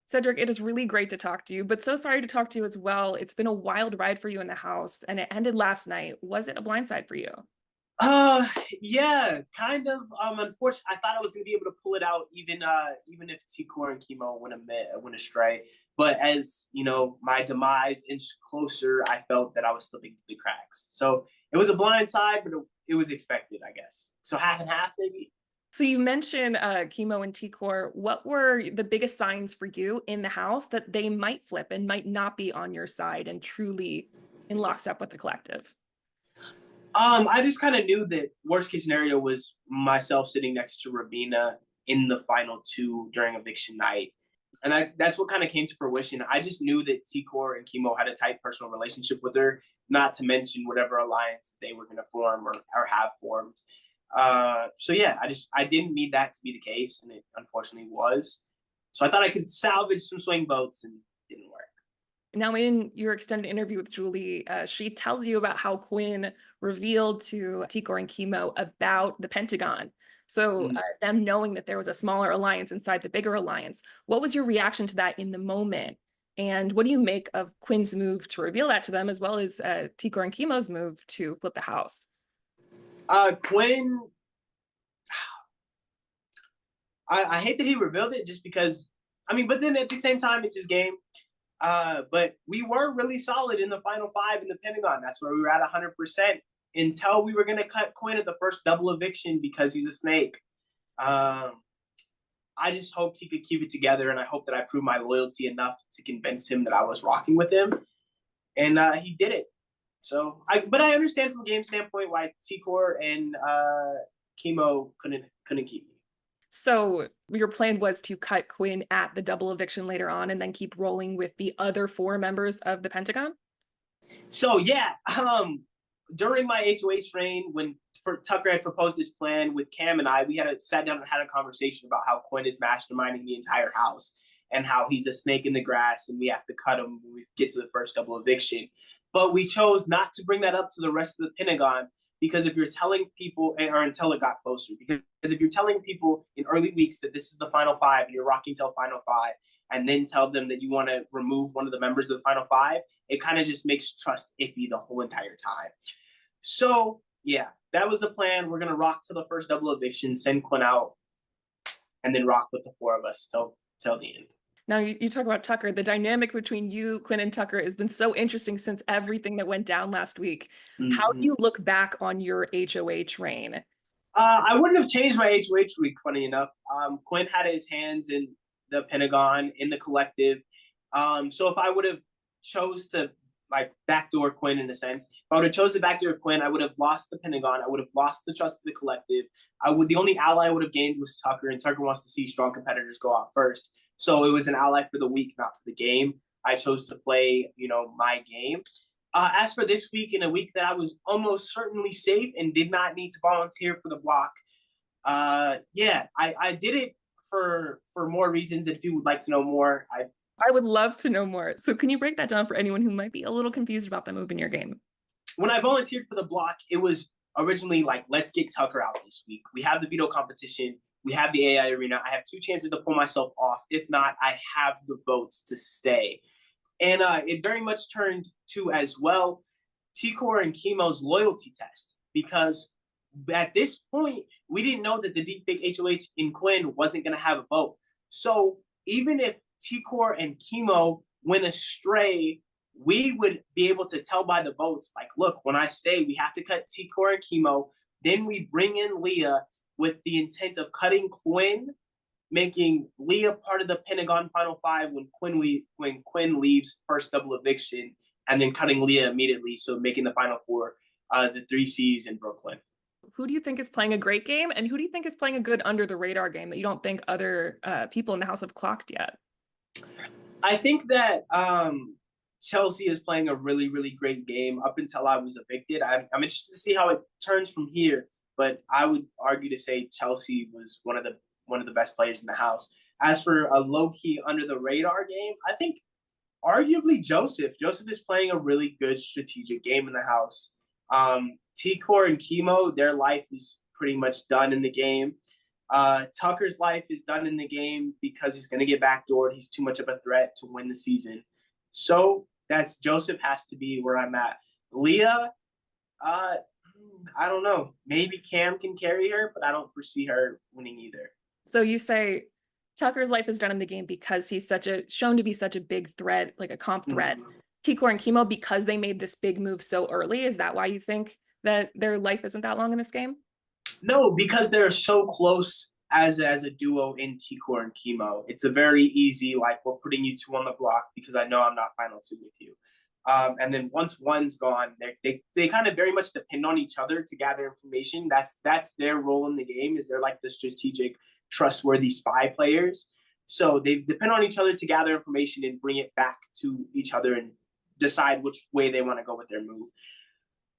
Cedric, it is really great to talk to you, but so sorry to talk to you as well. It's been a wild ride for you in the house, and it ended last night. Was it a blindside for you? Uh, yeah, kind of. Unfortunately, I thought I was gonna be able to pull it out, even if T'kor and Kimo went astray. But as you know, my demise inched closer. I felt that I was slipping through the cracks. So it was a blind side, but it was expected, I guess. So half and half, maybe. So you mentioned Chemo and T'kor. What were the biggest signs for you in the house that they might flip and might not be on your side and truly in lockstep with the collective? I just kind of knew that worst case scenario was myself sitting next to Ravina in the final two during eviction night. And that's what kind of came to fruition. I just knew that T'kor and Kimo had a tight personal relationship with her, not to mention whatever alliance they were going to form or have formed. So yeah, I didn't need that to be the case, and it unfortunately was. So I thought I could salvage some swing votes, and it didn't work. Now, in your extended interview with Julie, she tells you about how Quinn revealed to T'kor and Chemo about the Pentagon. So, Mm. them knowing that there was a smaller alliance inside the bigger alliance, what was your reaction to that in the moment? And what do you make of Quinn's move to reveal that to them, as well as T'kor and Chemo's move to flip the house? Quinn, I hate that he revealed it just because, I mean, but then at the same time, it's his game. But we were really solid in the final five in the Pentagon. That's where we were at 100% until we were going to cut Quinn at the first double eviction because he's a snake. Um, I just hoped he could keep it together, and I hope that I proved my loyalty enough to convince him that I was rocking with him, and he did it. But I understand from a game standpoint why T'kor and Kimo couldn't keep me. So your plan was to cut Quinn at the double eviction later on and then keep rolling with the other four members of the Pentagon? So yeah, during my HOH reign, when T'kor had proposed this plan with Cam and I, we had sat down and had a conversation about how Quinn is masterminding the entire house and how he's a snake in the grass and we have to cut him when we get to the first double eviction. But we chose not to bring that up to the rest of the Pentagon because if you're telling people, or until it got closer, because if you're telling people in early weeks that this is the final five, you're rocking till final five, and then tell them that you want to remove one of the members of the final five, it kind of just makes trust iffy the whole entire time. So yeah, that was the plan. We're gonna rock to the first double eviction, send Quinn out, and then rock with the four of us till the end. Now, you talk about T'kor. The dynamic between you, Quinn, and T'kor has been so interesting since everything that went down last week. How do Mm-hmm. you look back on your HOH reign? I wouldn't have changed my HOH week, funny enough. Quinn had his hands in the Pentagon, in the collective. So if I would have chose to like backdoor Quinn in a sense, if I would have chose to backdoor Quinn, I would have lost the Pentagon. I would have lost the trust of the collective. The only ally I would have gained was T'kor, and T'kor wants to see strong competitors go out first. So it was an ally for the week, not for the game. I chose to play, my game. As for this week, in a week that I was almost certainly safe and did not need to volunteer for the block, yeah, I did it for more reasons. And if you would like to know more, I would love to know more. So can you break that down for anyone who might be a little confused about the move in your game? when I volunteered for the block, it was originally like, let's get T'kor out this week. We have the veto competition. We have the AI arena. I have two chances to pull myself off. If not, I have the votes to stay. And it very much turned to as well T'kor and Kimo's loyalty test because at this point, we didn't know that the deepfake HOH in Quinn wasn't going to have a vote. So even if T'kor and Kimo went astray, we would be able to tell by the votes, like, look, when I stay, we have to cut T'kor and Kimo. Then we bring in Leah with the intent of cutting Quinn, making Leah part of the Pentagon Final Five when Quinn leaves first double eviction, and then cutting Leah immediately, so making the Final Four the three C's in Brooklyn. Who do you think is playing a great game, and who do you think is playing a good under the radar game that you don't think other people in the house have clocked yet? I think that Chelsea is playing a really, really great game up until I was evicted. I'm interested to see how it turns from here, but I would argue to say Chelsea was one of the best players in the house. As for a low key under the radar game, I think arguably Joseph. Joseph is playing a really good strategic game in the house. T'kor and Kimo, their life is pretty much done in the game. Tucker's life is done in the game because he's going to get backdoored. He's too much of a threat to win the season. So that's Joseph has to be where I'm at. Leah, I don't know. Maybe Cam can carry her, but I don't foresee her winning either. So you say Tucker's life is done in the game because he's shown to be such a big threat, like a comp threat. Mm-hmm. T'kor and Kimo, because they made this big move so early, is that why you think that their life isn't that long in this game? No, because they're so close as a duo in T'kor and Kimo. It's a very easy, like, we're putting you two on the block because I know I'm not final two with you. And then once one's gone, they kind of very much depend on each other to gather information. That's their role in the game, is they're like the strategic, trustworthy spy players. So they depend on each other to gather information and bring it back to each other and decide which way they want to go with their move.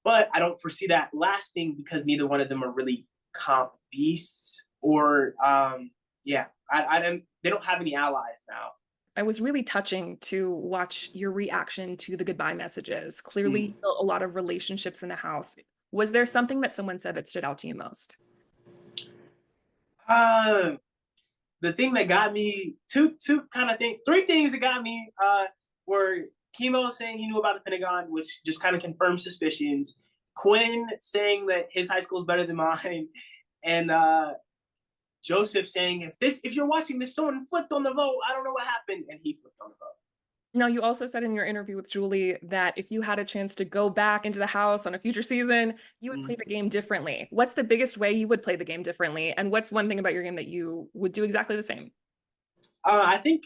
But I don't foresee that lasting because neither one of them are really comp beasts, or they don't have any allies now. It was really touching to watch your reaction to the goodbye messages. Clearly, you built a lot of relationships in the house. Was there something that someone said that stood out to you most? The thing that got me, three things that got me were Kimo saying he knew about the Pentagon, which just kind of confirmed suspicions. Quinn saying that his high school is better than mine, and Joseph saying, if you're watching this, someone flipped on the vote. I don't know what happened, and he flipped on the vote. Now, you also said in your interview with Julie that if you had a chance to go back into the house on a future season, you would play the game differently. What's the biggest way you would play the game differently? And what's one thing about your game that you would do exactly the same? I think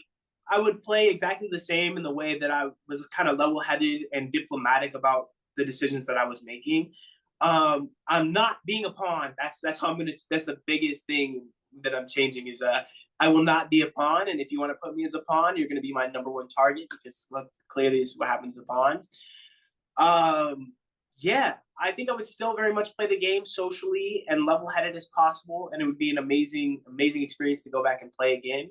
I would play exactly the same in the way that I was kind of level-headed and diplomatic about the decisions that I was making. I'm not being a pawn. That's how that's the biggest thing that I'm changing is I will not be a pawn. And if you want to put me as a pawn, you're going to be my number one target, because clearly this is what happens to pawns. I think I would still very much play the game socially and level-headed as possible. And it would be an amazing, amazing experience to go back and play again.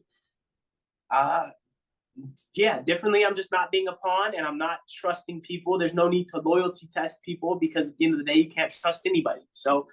Differently, I'm just not being a pawn, and I'm not trusting people. There's no need to loyalty test people, because at the end of the day, you can't trust anybody. So